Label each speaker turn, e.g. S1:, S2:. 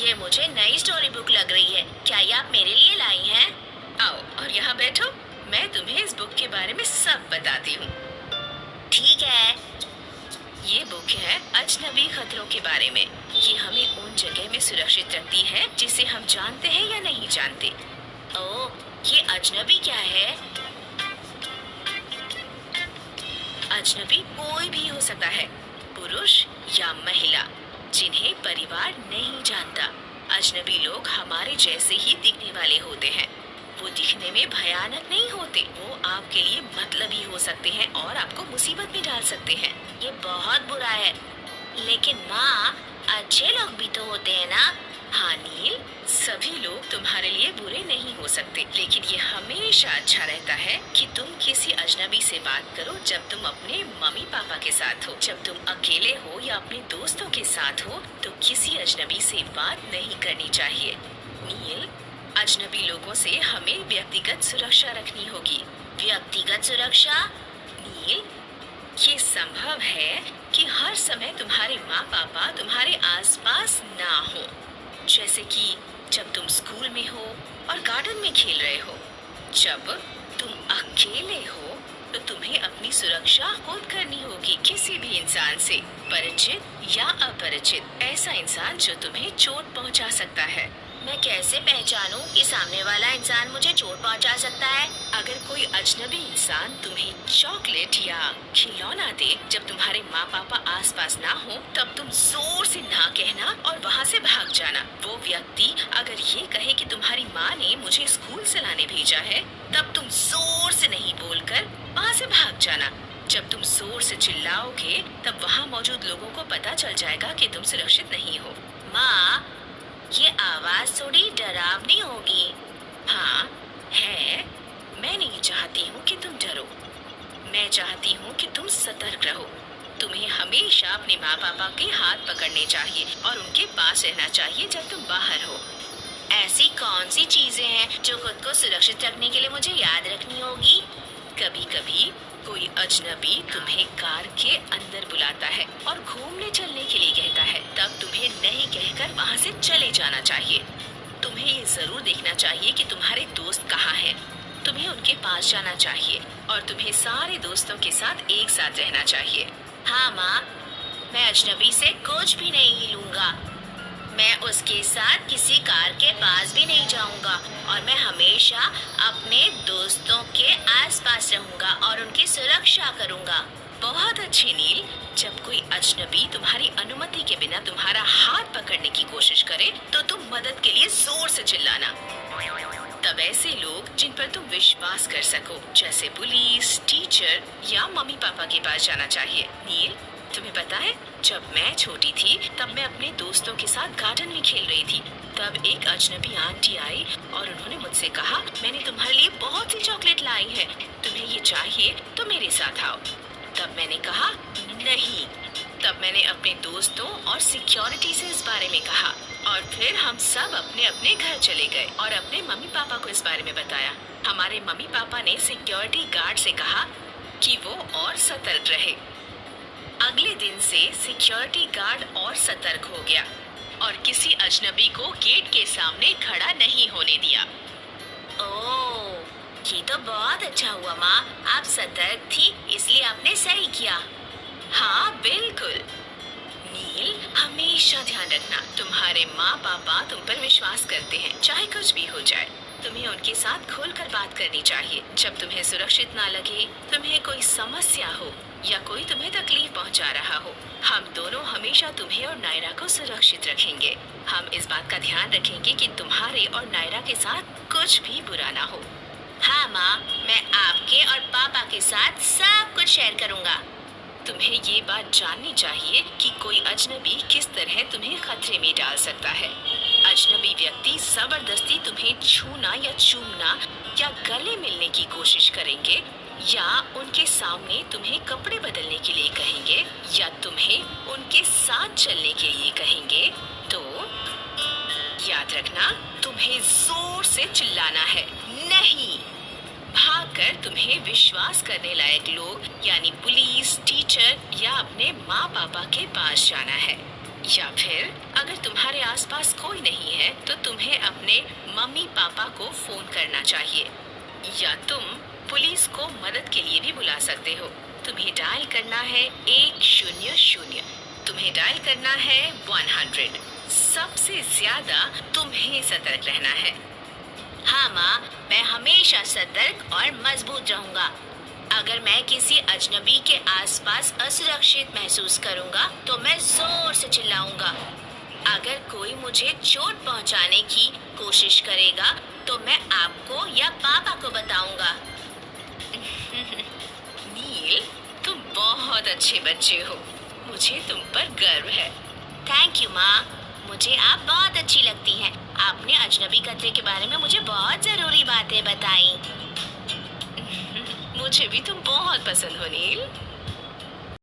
S1: ये मुझे नई स्टोरी बुक लग रही है। क्या ये आप मेरे लिए लाई हैं? आओ और यहाँ बैठो, मैं तुम्हें इस बुक के बारे में सब बताती हूँ। ठीक है। ये बुक है अजनबी खतरों के बारे में। ये हमें उन जगह में सुरक्षित रखती है जिसे हम जानते हैं या नहीं जानते। ओह, ये अजनबी क्या है? अजनबी कोई भी हो सकता है, पुरुष या महिला, जिन्हें परिवार नहीं जानता। अजनबी लोग हमारे जैसे ही दिखने वाले होते हैं। वो दिखने में भयानक नहीं होते, वो आपके लिए मतलबी हो सकते हैं और आपको मुसीबत में डाल सकते हैं। ये बहुत बुरा है। लेकिन माँ, अच्छे लोग भी तो होते हैं ना? हाँ नील, सभी लोग तुम्हारे लिए बुरे नहीं हो सकते, लेकिन ये हमेशा अच्छा रहता है कि तुम किसी अजनबी से बात करो जब तुम अपने मम्मी पापा के साथ हो। जब तुम अकेले हो या अपने दोस्तों के साथ हो तो किसी अजनबी से बात नहीं करनी चाहिए। नील, अजनबी लोगों से हमें व्यक्तिगत सुरक्षा रखनी होगी। व्यक्तिगत सुरक्षा? नील, ये संभव है कि हर समय तुम्हारे माँ पापा तुम्हारे आसपास ना हो, जैसे कि जब तुम स्कूल में हो और गार्डन में खेल रहे हो। जब तुम अकेले हो तो तुम्हें अपनी सुरक्षा खुद करनी होगी, किसी भी इंसान से, परिचित या अपरिचित, ऐसा इंसान जो तुम्हें चोट पहुंचा सकता है। मैं कैसे पहचानूं कि सामने वाला इंसान मुझे चोट पहुंचा सकता है? अगर कोई अजनबी इंसान तुम्हें चॉकलेट या खिलौना दे जब तुम्हारे माँ पापा आसपास ना हो, तब तुम जोर से ना कहना और वहाँ से भाग जाना। वो व्यक्ति अगर ये कहे कि तुम्हारी माँ ने मुझे स्कूल से लाने भेजा है, तब तुम जोर से नहीं बोलकर वहाँ से भाग जाना। जब तुम जोर से चिल्लाओगे तब वहाँ मौजूद लोगों को पता चल जाएगा कि तुम सुरक्षित नहीं हो। माँ, ये आवाज थोड़ी डरावनी होगी। हाँ है, मैं नहीं चाहती हूँ कि तुम डरो, मैं चाहती हूँ कि तुम सतर्क रहो। तुम्हें हमेशा अपने माँ पापा के हाथ पकड़ने चाहिए और उनके पास रहना चाहिए जब तुम बाहर हो। ऐसी कौन सी चीजें हैं जो खुद को सुरक्षित रखने के लिए मुझे याद रखनी होगी? कभी कभी कोई अजनबी तुम्हें कार के अंदर बुलाता है और घूमने चलने के लिए कहता है, तब तुम्हें नहीं कहकर वहाँ से चले जाना चाहिए। तुम्हें ये जरूर देखना चाहिए कि तुम्हारे दोस्त कहाँ हैं। तुम्हें उनके पास जाना चाहिए और तुम्हें सारे दोस्तों के साथ एक साथ रहना चाहिए। हाँ माँ, मैं अजनबी से कुछ भी नहीं लूंगा। मैं उसके साथ किसी कार के पास भी नहीं जाऊंगा और मैं हमेशा अपने दोस्तों के आसपास रहूंगा और उनकी सुरक्षा करूंगा। बहुत अच्छे नील, जब कोई अजनबी तुम्हारी अनुमति के बिना तुम्हारा हाथ पकड़ने की कोशिश करे तो तुम मदद के लिए जोर से चिल्लाना। तब ऐसे लोग जिन पर तुम विश्वास कर सको, जैसे पुलिस, टीचर या मम्मी पापा के पास जाना चाहिए। नील, तुम्हें पता है, जब मैं छोटी थी तब मैं अपने दोस्तों के साथ गार्डन में खेल रही थी। तब एक अजनबी आंटी आई और उन्होंने मुझसे कहा, मैंने तुम्हारे लिए बहुत सी चॉकलेट लाई है, तुम्हें ये चाहिए तो मेरे साथ आओ। तब मैंने कहा नहीं। तब मैंने अपने दोस्तों और सिक्योरिटी से इस बारे में कहा और फिर हम सब अपने अपने घर चले गए और अपने मम्मी पापा को इस बारे में बताया। हमारे मम्मी पापा ने सिक्योरिटी गार्ड से कहा कि वो और सतर्क रहे। अगले दिन से सिक्योरिटी गार्ड और सतर्क हो गया और किसी अजनबी को गेट के सामने खड़ा नहीं होने दिया। ओह, ये तो बहुत अच्छा हुआ माँ, आप सतर्क थी इसलिए आपने सही किया। हाँ बिल्कुल। नील, हमेशा ध्यान रखना, तुम्हारे माँ पापा तुम पर विश्वास करते हैं, चाहे कुछ भी हो जाए। तुम्हें उनके साथ खुलकर बात करनी चाहिए जब तुम्हें सुरक्षित ना लगे, तुम्हें कोई समस्या हो या कोई तुम्हें तकलीफ पहुंचा रहा हो। हम दोनों हमेशा तुम्हें और नायरा को सुरक्षित रखेंगे। हम इस बात का ध्यान रखेंगे कि तुम्हारे और नायरा के साथ कुछ भी बुरा ना हो। हाँ माँ, मैं आपके और पापा के साथ सब कुछ शेयर करूँगा। तुम्हें ये बात जाननी चाहिए कि कोई अजनबी किस तरह तुम्हें खतरे में डाल सकता है। अजनबी व्यक्ति जबरदस्ती तुम्हें छूना या चूमना या गले मिलने की कोशिश करेंगे या उनके सामने तुम्हें कपड़े बदलने के लिए कहेंगे या तुम्हें उनके साथ चलने के लिए कहेंगे। तो याद रखना, तुम्हें जोर से चिल्लाना है, नहीं भागकर तुम्हें विश्वास करने लायक लोग यानी पुलिस, टीचर या अपने माँ पापा के पास जाना है। या फिर अगर तुम्हारे आसपास कोई नहीं है तो तुम्हें अपने मम्मी पापा को फोन करना चाहिए, या तुम पुलिस को मदद के लिए भी बुला सकते हो। तुम्हें डायल करना है 100, तुम्हें डायल करना है 100। सबसे ज्यादा तुम्हें सतर्क रहना है। हाँ माँ, मैं हमेशा सतर्क और मजबूत रहूंगा। अगर मैं किसी अजनबी के आसपास असुरक्षित महसूस करूंगा तो मैं जोर से चिल्लाऊंगा। अगर कोई मुझे चोट पहुंचाने की कोशिश करेगा तो मैं आपको या पापा को बताऊंगा। नील, तुम बहुत अच्छे बच्चे हो। मुझे तुम पर गर्व है। थैंक यू माँ, मुझे आप बहुत अच्छी लगती हैं। आपने अजनबी खतरे के बारे में मुझे बहुत जरूरी बातें बताई। मुझे भी तुम बहुत पसंद हो नील।